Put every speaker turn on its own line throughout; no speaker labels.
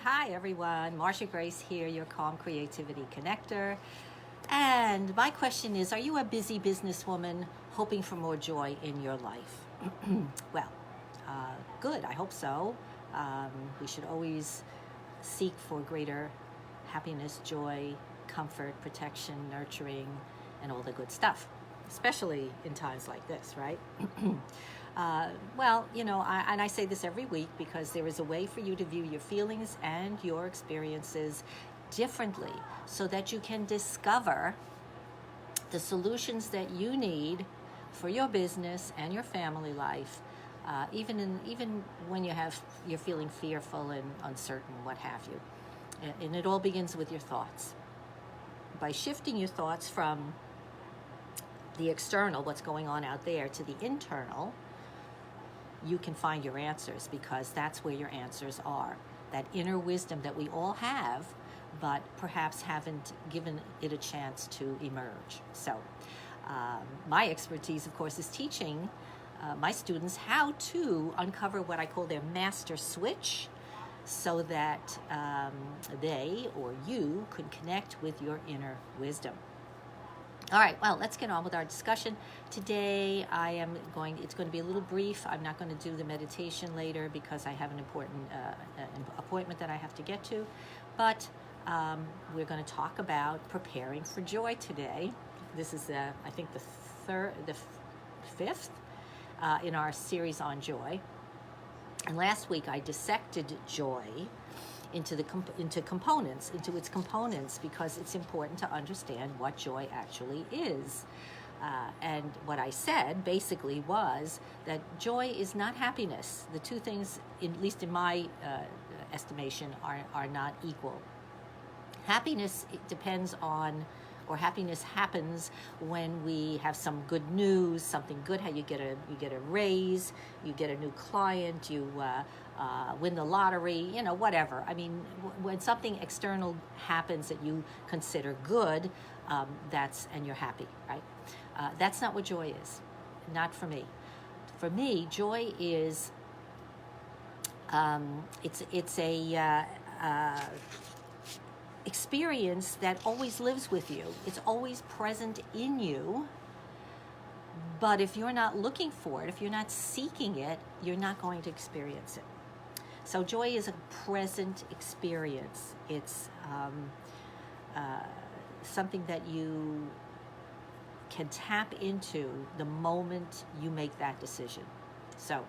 Hi everyone, Marcia Grace here, your Calm Creativity Connector. And my question is, are you a busy businesswoman hoping for more joy in your life? Well, good, I hope so. We should always seek for greater happiness, joy, comfort, protection, nurturing, and all the good stuff, especially in times like this, right? I say this every week because there is a way for you to view your feelings and your experiences differently so that you can discover the solutions that you need for your business and your family life, even when you're feeling fearful and uncertain, what have you. And it all begins with your thoughts. By shifting your thoughts from the external, what's going on out there, to the internal, you can find your answers, because that's where your answers are. That inner wisdom that we all have, but perhaps haven't given it a chance to emerge. So my expertise, of course, is teaching my students how to uncover what I call their master switch, so that they or you could connect with your inner wisdom. All right, well, let's get on with our discussion. Today, it's going to be a little brief. I'm not going to do the meditation later because I have an important appointment that I have to get to. But we're going to talk about preparing for joy today. This is, I think, the fifth in our series on joy. And last week, I dissected joy into its components, because it's important to understand what joy actually is. And what I said basically was that joy is not happiness. The two things, at least in my estimation, are not equal. Happiness happiness happens when we have some good news, something good. How you get a raise, you get a new client, you win the lottery, whatever. I mean, when something external happens that you consider good, and you're happy, right? That's not what joy is. Not for me. For me, joy is it's a experience that always lives with you. It's always present in you. But if you're not looking for it, if you're not seeking it, you're not going to experience it. So joy is a present experience. It's something that you can tap into the moment you make that decision. So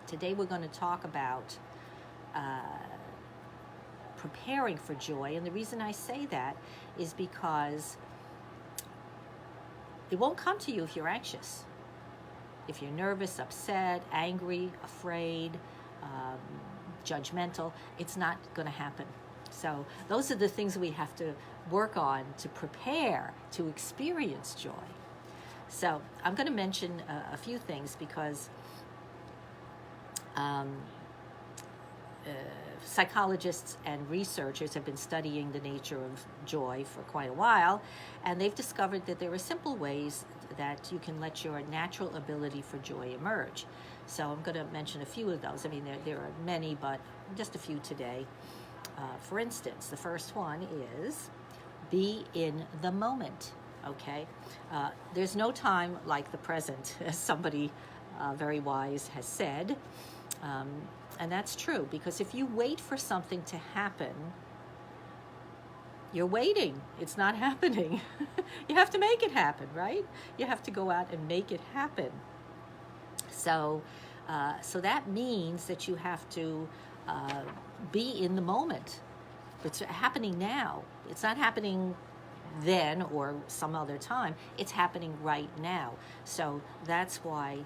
today we're going to talk about preparing for joy. And the reason I say that is because it won't come to you if you're anxious. If you're nervous, upset, angry, afraid, judgmental, it's not going to happen. So those are the things we have to work on to prepare to experience joy. So I'm going to mention a few things because psychologists and researchers have been studying the nature of joy for quite a while, and they've discovered that there are simple ways that you can let your natural ability for joy emerge. So I'm going to mention a few of those. I mean, there are many, but just a few today. For instance, the first one is be in the moment, okay? There's no time like the present, as somebody very wise has said. And that's true, because if you wait for something to happen, you're waiting. It's not happening. You have to make it happen, right? You have to go out and make it happen. So that means that you have to be in the moment. It's happening now. It's not happening then or some other time. It's happening right now. So that's why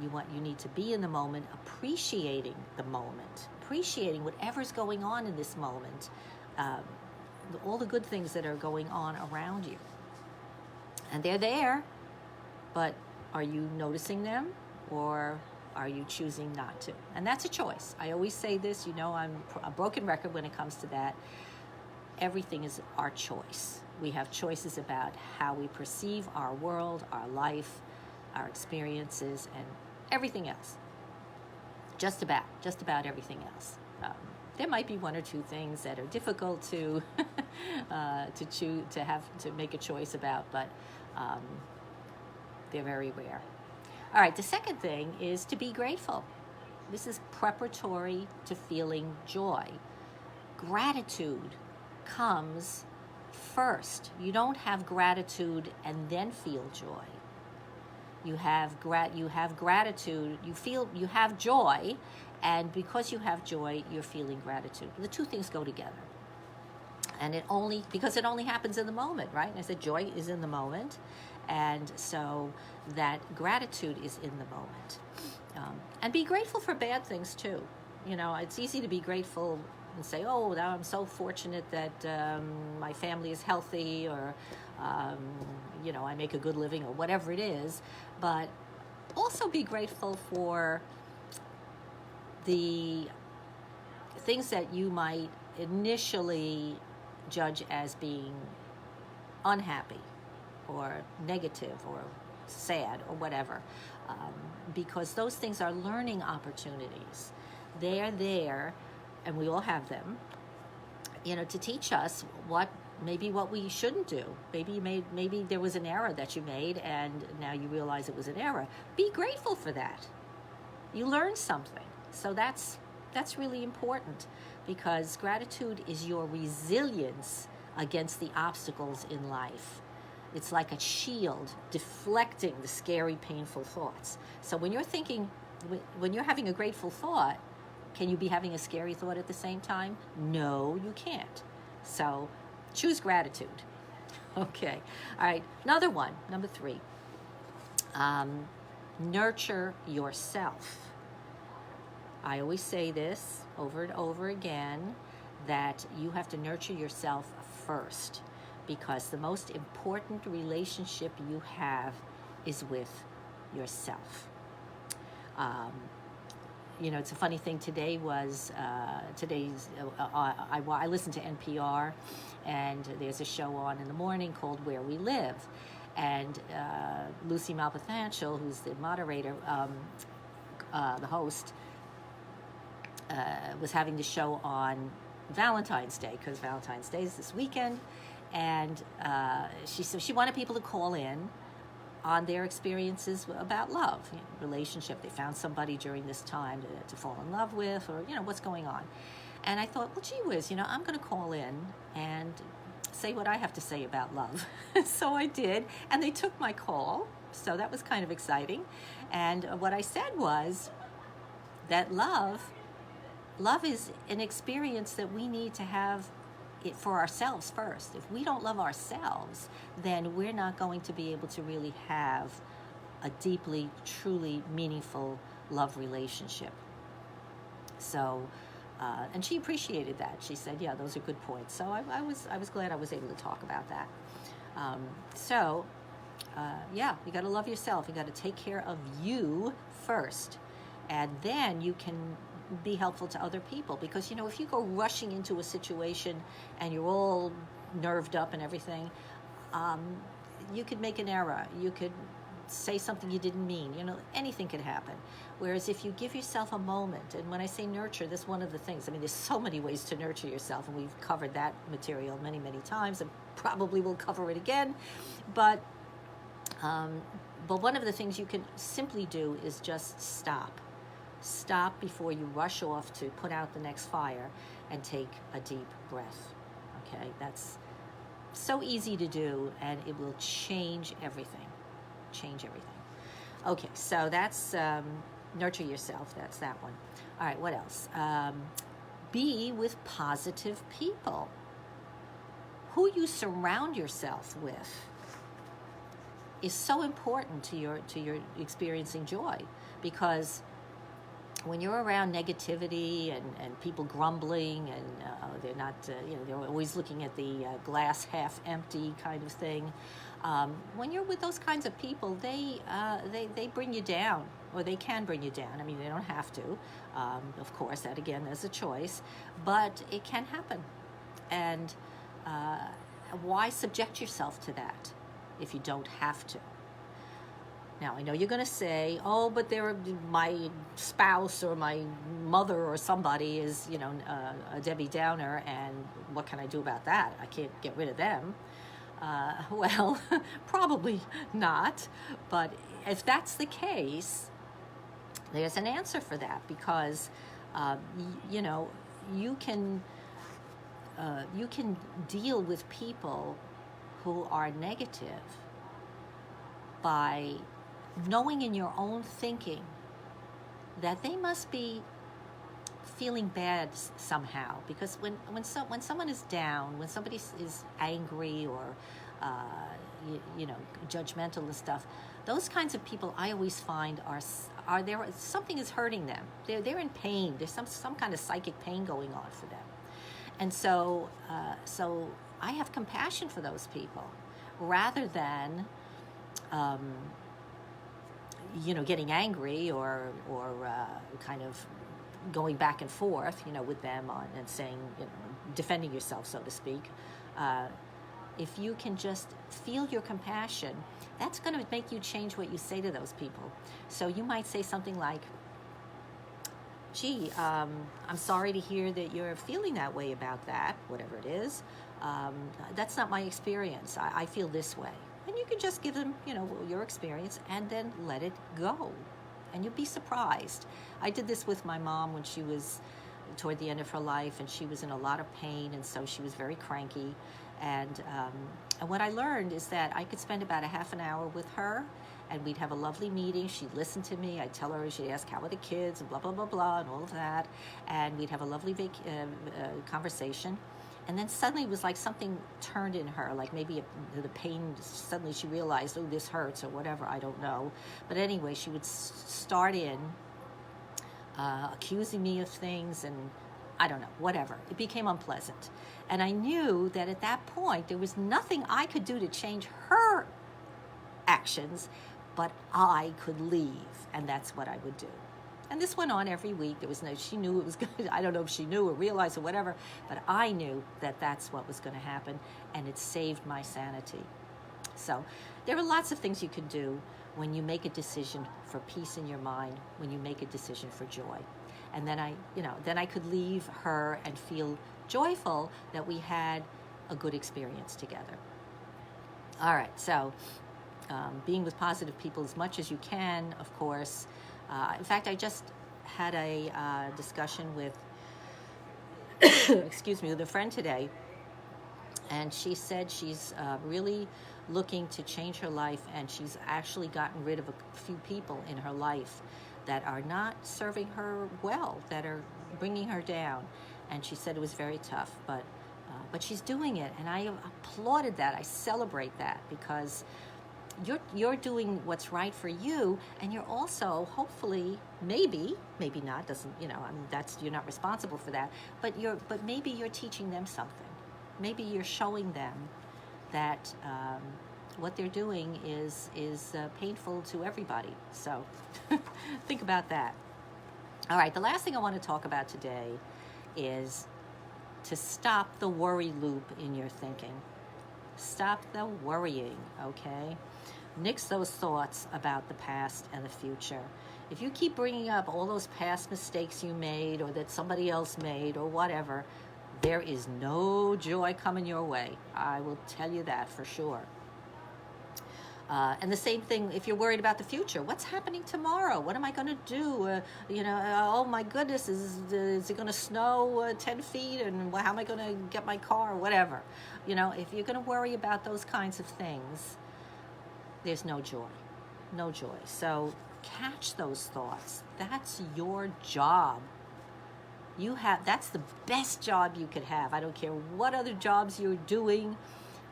you need to be in the moment, appreciating the moment, appreciating whatever's going on in this moment, all the good things that are going on around you. And they're there, but are you noticing them, or are you choosing not to? And that's a choice. I always say this, I'm a broken record when it comes to that. Everything is our choice. We have choices about how we perceive our world, our life, our experiences, and everything else. Just about everything else. There might be one or two things that are difficult to to make a choice about, but they're very rare. All right, the second thing is to be grateful. This is preparatory to feeling joy. Gratitude comes first. You don't have gratitude and then feel joy. You have gratitude, you have joy, and because you have joy, you're feeling gratitude. The two things go together. And it only happens in the moment, right? And I said joy is in the moment, and so that gratitude is in the moment. And be grateful for bad things too. It's easy to be grateful and say, oh, now I'm so fortunate that my family is healthy, or I make a good living, or whatever it is. But also be grateful for the things that you might initially judge as being unhappy or negative or sad or whatever, because those things are learning opportunities. They're there, and we all have them, to teach us what we shouldn't do. Maybe there was an error that you made, and now you realize it was an error. Be grateful for that. You learned something. So that's really important, because gratitude is your resilience against the obstacles in life. It's like a shield deflecting the scary, painful thoughts. So when you're having a grateful thought, can you be having a scary thought at the same time? No, you can't. So choose gratitude. Okay. All right. Another one, number 3. Nurture yourself. I always say this over and over again, that you have to nurture yourself first, because the most important relationship you have is with yourself. It's a funny thing. Today was I listened to NPR, and there's a show on in the morning called Where We Live, and Lucy Malpathanchel, who's the moderator, the host, was having the show on Valentine's Day, because Valentine's Day is this weekend, and she said she wanted people to call in on their experiences about love, relationship. They found somebody during this time to fall in love with, or what's going on. And I thought, well, gee whiz, I'm going to call in and say what I have to say about love. So I did, and they took my call. So that was kind of exciting. And what I said was that love is an experience that we need to have it for ourselves first. If we don't love ourselves, then we're not going to be able to really have a deeply, truly meaningful love relationship. So, and she appreciated that. She said, yeah, those are good points. So I was glad I was able to talk about that. You got to love yourself. You got to take care of you first, and then you can be helpful to other people. Because if you go rushing into a situation and you're all nerved up and everything, you could make an error. You could say something you didn't mean. Anything could happen. Whereas if you give yourself a moment, and when I say nurture, that's one of the things. I mean, there's so many ways to nurture yourself, and we've covered that material many, many times, and probably will cover it again. But one of the things you can simply do is just stop. Stop before you rush off to put out the next fire, and take a deep breath. Okay, that's so easy to do, and it will change everything. Okay, so that's nurture yourself. That's that one. All right, what else? Be with positive people. Who you surround yourself with is so important to your experiencing joy, because when you're around negativity and people grumbling, and they're not, they're always looking at the glass half empty kind of thing. When you're with those kinds of people, they bring you down, or they can bring you down. I mean, they don't have to. Of course, that again is a choice, but it can happen. And why subject yourself to that if you don't have to? Now, I know you're going to say, oh, but my spouse or my mother or somebody is, a Debbie Downer, and what can I do about that? I can't get rid of them. Well, probably not. But if that's the case, there's an answer for that, because, you can deal with people who are negative by knowing in your own thinking that they must be feeling bad somehow, because when someone is down, when somebody is angry or judgmental and stuff, those kinds of people I always find are there, something is hurting them. They're in pain. There's some kind of psychic pain going on for them, and so I have compassion for those people rather than getting angry or kind of going back and forth, with them and saying, defending yourself, so to speak. If you can just feel your compassion, that's going to make you change what you say to those people. So you might say something like, gee, I'm sorry to hear that you're feeling that way about that, whatever it is. That's not my experience. I feel this way. And you can just give them, your experience, and then let it go. And you'll be surprised. I did this with my mom when she was toward the end of her life, and she was in a lot of pain, and so she was very cranky. And what I learned is that I could spend about a half an hour with her, and we'd have a lovely meeting. She'd listen to me. I'd tell her, she'd ask, how are the kids, and blah, blah, blah, blah, and all of that. And we'd have a lovely conversation. And then suddenly it was like something turned in her, like maybe the pain, suddenly she realized, oh, this hurts or whatever, I don't know. But anyway, she would start in accusing me of things, and I don't know, whatever. It became unpleasant. And I knew that at that point, there was nothing I could do to change her actions, but I could leave, and that's what I would do. And this went on every week. She knew it was good. I don't know if she knew or realized or whatever, but I knew that that's what was going to happen, and it saved my sanity. So there are lots of things you can do when you make a decision for peace in your mind, when you make a decision for joy. And then I could leave her and feel joyful that we had a good experience together. All right, so being with positive people as much as you can, of course. In fact, I just had a discussion with, with a friend today, and she said she's really looking to change her life, and she's actually gotten rid of a few people in her life that are not serving her well, that are bringing her down. And she said it was very tough, but she's doing it, and I applauded that. I celebrate that, because you're doing what's right for you, and you're also hopefully, maybe not, doesn't, you're not responsible for that, but maybe you're teaching them something. Maybe you're showing them that what they're doing is painful to everybody. So think about that. All right, the last thing I want to talk about today is to stop the worry loop in your thinking. Stop the worrying, okay? Nix those thoughts about the past and the future. If you keep bringing up all those past mistakes you made or that somebody else made or whatever, there is no joy coming your way. I will tell you that for sure. And the same thing if you're worried about the future. What's happening tomorrow? What am I going to do? Oh my goodness, is it going to snow 10 feet? And how am I going to get my car? Whatever. If you're going to worry about those kinds of things, there's no joy. No joy. So catch those thoughts. That's your job. That's the best job you could have. I don't care what other jobs you're doing.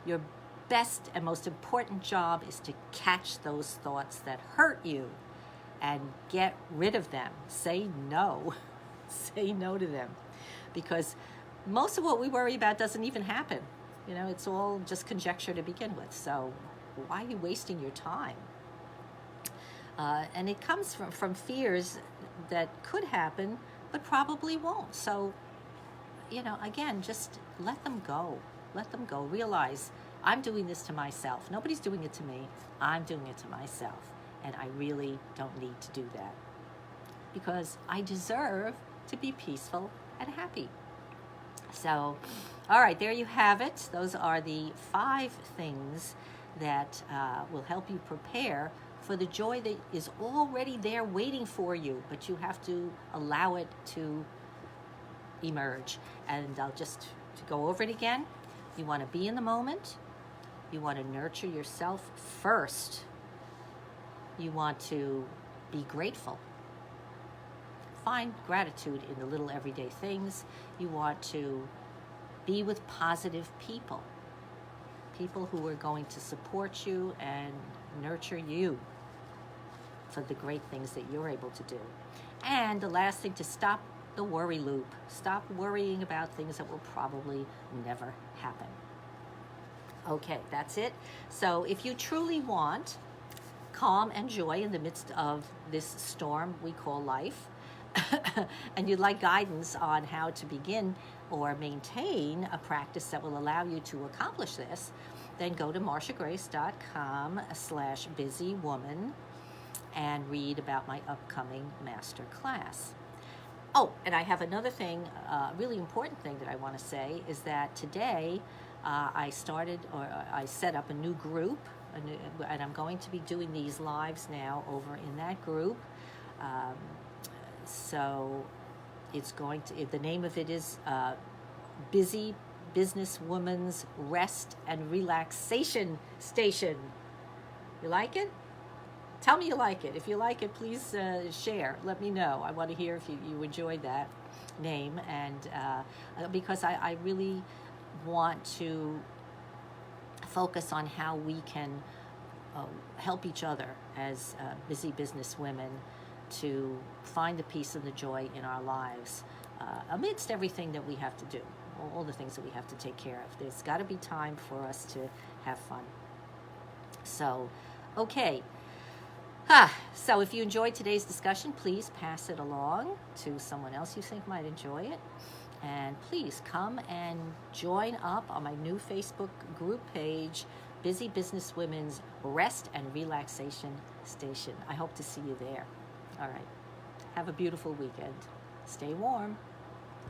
Your best and most important job is to catch those thoughts that hurt you and get rid of them. Say no. Say no to them. Because most of what we worry about doesn't even happen. It's all just conjecture to begin with. So why are you wasting your time? And it comes from fears that could happen, but probably won't. So, again, just let them go. Let them go. Realize I'm doing this to myself. Nobody's doing it to me. I'm doing it to myself. And I really don't need to do that because I deserve to be peaceful and happy. So, all right, there you have it. Those are the 5 things that will help you prepare for the joy that is already there waiting for you, but you have to allow it to emerge. And I'll just to go over it again. You want to be in the moment. You want to nurture yourself first. You want to be grateful. Find gratitude in the little everyday things. You want to be with positive people. People who are going to support you and nurture you for the great things that you're able to do. And the last thing, to stop the worry loop. Stop worrying about things that will probably never happen. Okay, that's it. So if you truly want calm and joy in the midst of this storm we call life, and you'd like guidance on how to begin or maintain a practice that will allow you to accomplish this, then go to marshagrace.com/busywoman and read about my upcoming master class. Oh, and I have another thing, really important thing that I want to say is that today I set up a new group, and I'm going to be doing these lives now over in that group. So it's going to, the name of it is Busy Businesswoman's Rest and Relaxation Station. You like it? Tell me you like it. If you like it, please share. Let me know. I want to hear if you enjoyed that name. And because I really want to focus on how we can help each other as busy business women to find the peace and the joy in our lives amidst everything that we have to do, all the things that we have to take care of. There's got to be time for us to have fun. So, okay. So if you enjoyed today's discussion, please pass it along to someone else you think might enjoy it. And please come and join up on my new Facebook group page, Busy Business Women's Rest and Relaxation Station. I hope to see you there. All right. Have a beautiful weekend. Stay warm.